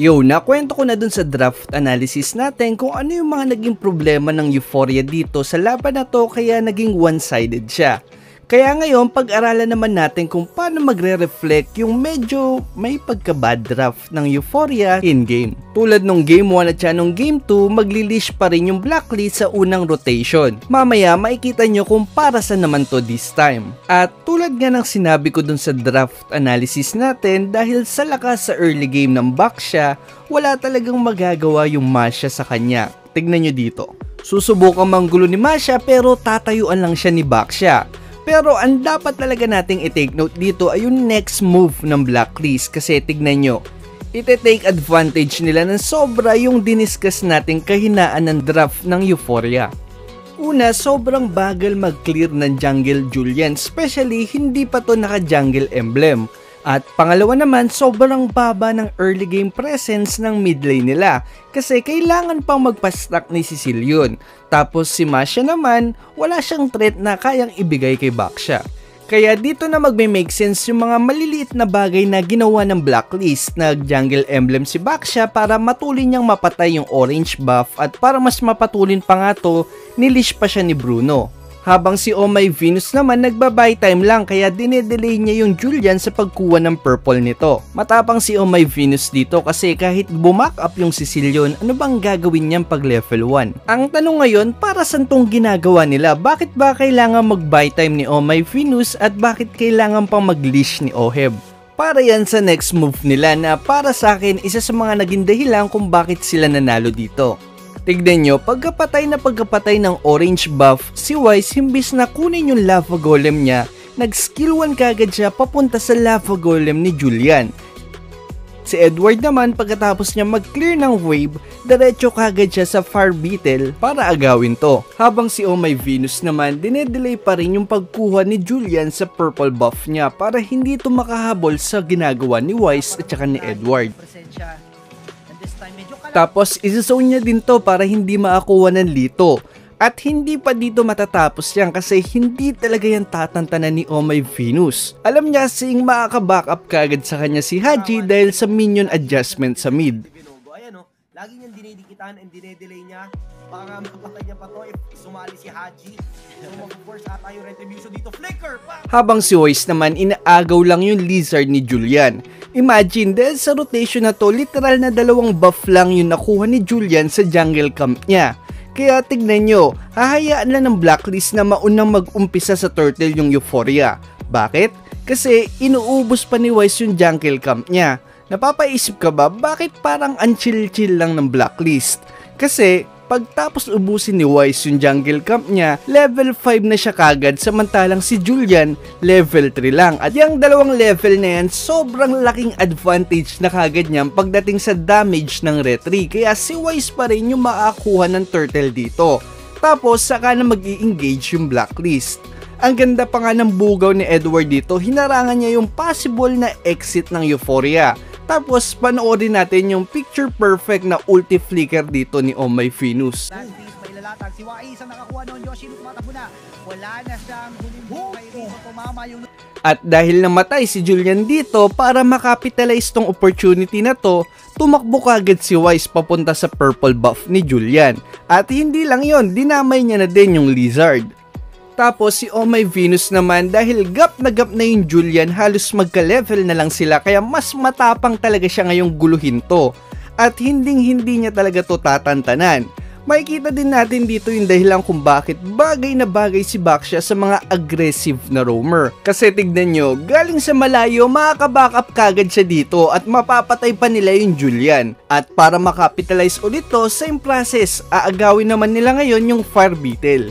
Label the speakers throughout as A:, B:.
A: Yo, nakwento ko na dun sa draft analysis natin kung ano yung mga naging problema ng Euphoria dito sa laban na to kaya naging one-sided siya. Kaya ngayon, pag-aralan naman natin kung paano magre-reflect yung medyo may pagka-bad draft ng Euphoria in-game. Tulad nung Game 1 at siya nung Game 2, magli-leash pa rin yung Blacklist sa unang rotation. Mamaya, makikita nyo kung para saan naman to this time. At tulad nga ng sinabi ko dun sa draft analysis natin, dahil sa lakas sa early game ng Baxia, wala talagang magagawa yung Masha sa kanya. Tignan nyo dito. Susubukan manggulo ni Masha pero tatayuan lang siya ni Baxia. Pero ang dapat talaga nating i-take note dito ay yung next move ng Blacklist kasi tignan nyo, ite-take advantage nila ng sobra yung diniscuss nating kahinaan ng draft ng Euphoria. Una, sobrang bagal mag-clear ng jungle Julian, especially hindi pa to naka-jungle emblem. At pangalawa naman, sobrang baba ng early game presence ng mid lane nila kasi kailangan pang magpa-stack ni Cecil yun. Tapos si Masha naman, wala siyang threat na kayang ibigay kay Baxia. Kaya dito na magme-make sense yung mga maliliit na bagay na ginawa ng Blacklist. Nag-jungle emblem si Baxia para matulin niyang mapatay yung orange buff at para mas mapatulin pa nga to, nilish pa siya ni Bruno. Habang si Oh My Venus naman nagba-buy time lang kaya dinedelay niya yung Julian sa pagkuha ng purple nito. Matapang si Oh My Venus dito kasi kahit bumack up yung Sicilian, ano bang gagawin niyang pag level 1? Ang tanong ngayon, para saan tong ginagawa nila? Bakit ba kailangan mag-buy time ni Oh My Venus at bakit kailangan pang mag-leash ni Oheb? Para yan sa next move nila na para sa akin isa sa mga naging dahilan kung bakit sila nanalo dito. Tignan nyo, pagkapatay ng orange buff, si Wise himbis na kunin yung lava golem niya, nag-skill 1 kagad siya papunta sa lava golem ni Julian. Si Edward naman pagkatapos niya mag-clear ng wave, diretso kagad siya sa fire beetle para agawin to. Habang si Oh My Venus naman, dinedelay pa rin yung pagkuha ni Julian sa purple buff niya para hindi to makahabol sa ginagawa ni Wise at saka ni Edward. Tapos isa-zone niya din to para hindi makakuha ng lito. At hindi pa dito matatapos yan kasi hindi talaga yan tatantanan ni Oh My Venus. Alam niya kasing makaka-backup kagad sa kanya si Haji dahil sa minion adjustment sa mid.
B: Ayan o, lagi niyang dinidikitan and dinedelay niya para mapatay niya pa to if sumali si Haji. So mag-force ata yung retribution dito, flicker!
A: Habang si Wise naman inaagaw lang yung lizard ni Julian. Imagine, dahil sa rotation na to, literal na 2 buff lang yung nakuha ni Julian sa jungle camp niya. Kaya tignan nyo, hahayaan lang ng Blacklist na maunang mag-umpisa sa turtle yung Euphoria. Bakit? Kasi inuubos pa ni Wise yung jungle camp niya. Napapaisip ka ba, bakit parang unchill-chill lang ng Blacklist? Kasi pagtapos ubusin ni Wise yung jungle camp niya, level 5 na siya kagad samantalang si Julian level 3 lang. At yung 2 level na yan, sobrang laking advantage na kagad niyan pagdating sa damage ng retry. Kaya si Wise pa rin yung makakuha ng turtle dito. Tapos saka na mag-i-engage yung Blacklist. Ang ganda pa nga ng bugaw ni Edward dito, hinarangan niya yung possible na exit ng Euphoria. Tapos panoorin natin yung picture perfect na ulti flicker dito ni Oh My Venus.
B: Si Wais ang nakakuha noon, Yoshino tumatakbo na. Wala na siyang huling buhay dito, tumama yung...
A: At dahil namatay si Julian dito, para makapitalize tong opportunity na to, tumakbo kagad si Wise papunta sa purple buff ni Julian. At hindi lang yon, dinamay niya na din yung lizard. Tapos si Oh My Venus naman, dahil gap na yung Julian, halos magka-level na lang sila kaya mas matapang talaga siya ngayong guluhin to. At hindi niya talaga to tatantanan. Makikita din natin dito yung dahilan kung bakit bagay na bagay si Baxia sa mga aggressive na roamer. Kasi tignan nyo, galing sa malayo makaka-backup kagad siya dito at mapapatay pa nila yung Julian. At para makapitalize ulit to, same process, aagawin naman nila ngayon yung fire beetle.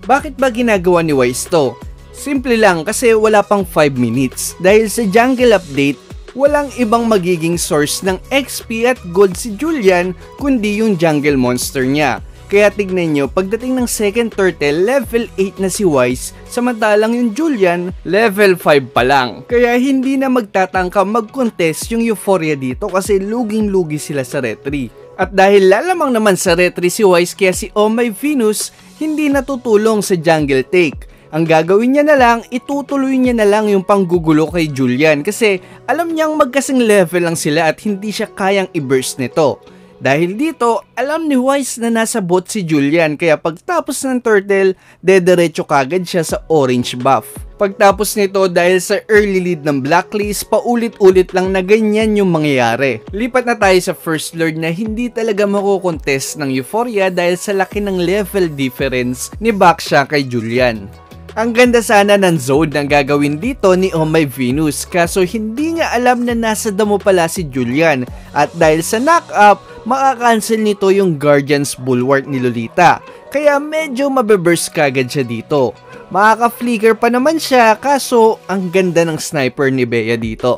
A: Bakit ba ginagawa ni Wise to? Simple lang kasi wala pang 5 minutes. Dahil sa jungle update, walang ibang magiging source ng XP at gold si Julian kundi yung jungle monster niya. Kaya tignan nyo, pagdating ng second turtle, level 8 na si Wise, samantalang yung Julian, level 5 pa lang. Kaya hindi na magtatangka mag-contest yung Euphoria dito kasi luging-lugi sila sa retry. At dahil lalamang naman sa retry si Wise kaya si Oh My Venus, hindi natutulong sa jungle take. Ang gagawin niya na lang, itutuloy niya na lang yung panggugulo kay Julian kasi alam niyang magkasing level lang sila at hindi siya kayang i-burst nito. Dahil dito, alam ni Wise na nasa bot si Julian kaya pagtapos ng turtle, dederecho kagad siya sa orange buff. Pagtapos nito dahil sa early lead ng Blacklist, paulit-ulit lang na ganyan yung mangyayari. Lipat na tayo sa First Lord na hindi talaga makukontest ng Euphoria dahil sa laki ng level difference ni Baksha kay Julian. Ang ganda sana ng zone na gagawin dito ni Oh My Venus kaso hindi niya alam na nasa damo pala si Julian at dahil sa knock-up, makakancel nito yung Guardian's Bulwark ni Lolita kaya medyo mabeburst kagad siya dito. Makaka-flicker pa naman siya kaso ang ganda ng sniper ni Bea dito.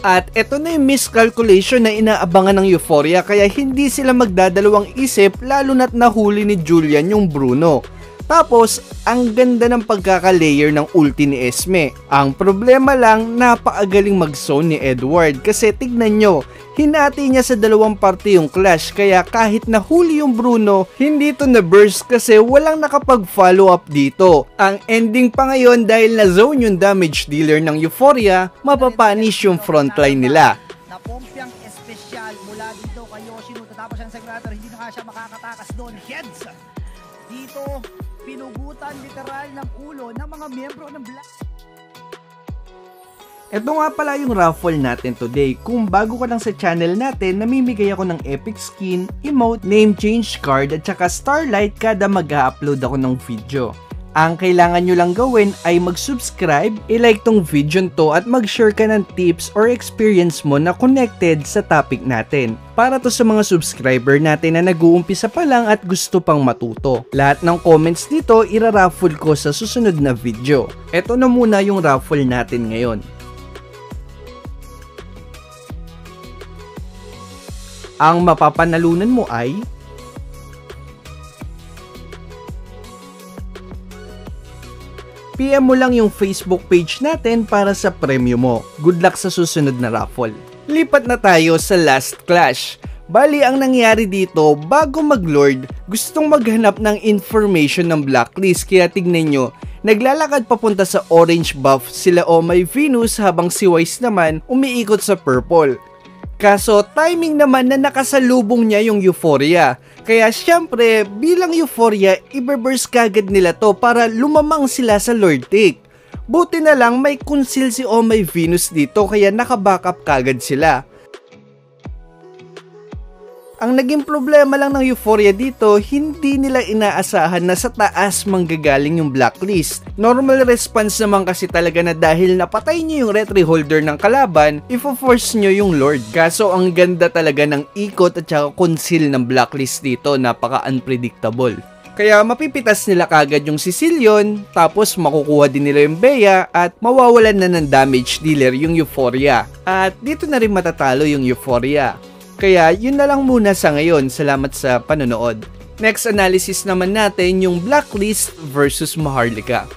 A: At eto na yung miscalculation na inaabangan ng Euphoria kaya hindi sila magdadalawang isip lalo na't nahuli ni Julian yung Bruno. Tapos, ang ganda ng pagkaka-layer ng ulti ni Esme. Ang problema lang, napakagaling mag-zone ni Edward kasi tignan nyo, hinati niya sa dalawang parte yung clash kaya kahit nahuli yung Bruno, hindi to na-burst kasi walang nakapag-follow up dito. Ang ending pa ngayon dahil na-zone yung damage dealer ng Euphoria, mapapanish yung frontline nila.
C: Napompyang espesyal mula dito kay Yoshino tapos ang Secretor, hindi na siya makakatakas doon. Heads! Dito, pinugutan literal ng ulo ng mga miyembro ng Black.
A: Ito nga pala yung raffle natin today. Kung bago ka lang sa channel natin, namimigay ako ng epic skin, emote, name change card at saka starlight kada mag-upload ako ng video. Ang kailangan nyo lang gawin ay mag-subscribe, i-like tong video to at mag-share ka ng tips or experience mo na connected sa topic natin. Para to sa mga subscriber natin na nag-uumpisa pa lang at gusto pang matuto. Lahat ng comments dito ira-raffle ko sa susunod na video. Ito na muna yung raffle natin ngayon. Ang mapapanalunan mo ay PM mo lang yung Facebook page natin para sa premyo mo. Good luck sa susunod na raffle. Lipat na tayo sa last clash. Bali, ang nangyari dito, bago mag-lord, gustong maghanap ng information ng Blacklist kaya tignan nyo, naglalakad papunta sa orange buff sila Oh My Venus habang si Wise naman umiikot sa purple. Kaso timing naman na nakasalubong niya yung Euphoria. Kaya syempre bilang Euphoria ibe-burst kagad nila to para lumamang sila sa Lord Take. Buti na lang may conceal si Oh My Venus dito kaya naka-backup kagad sila. Ang naging problema lang ng Euphoria dito, hindi nila inaasahan na sa taas manggagaling yung Blacklist. Normal response naman kasi talaga na dahil napatay nyo yung retry holder ng kalaban, ifo-force nyo yung Lord. Kaso ang ganda talaga ng ikot at saka conceal ng Blacklist dito, napaka-unpredictable. Kaya mapipitas nila kagad yung Sicilian, tapos makukuha din nila yung Bea at mawawalan na ng damage dealer yung Euphoria. At dito na rin matatalo yung Euphoria. Kaya yun na lang muna sa ngayon. Salamat sa panonood. Next analysis naman natin yung Blacklist versus Maharlika.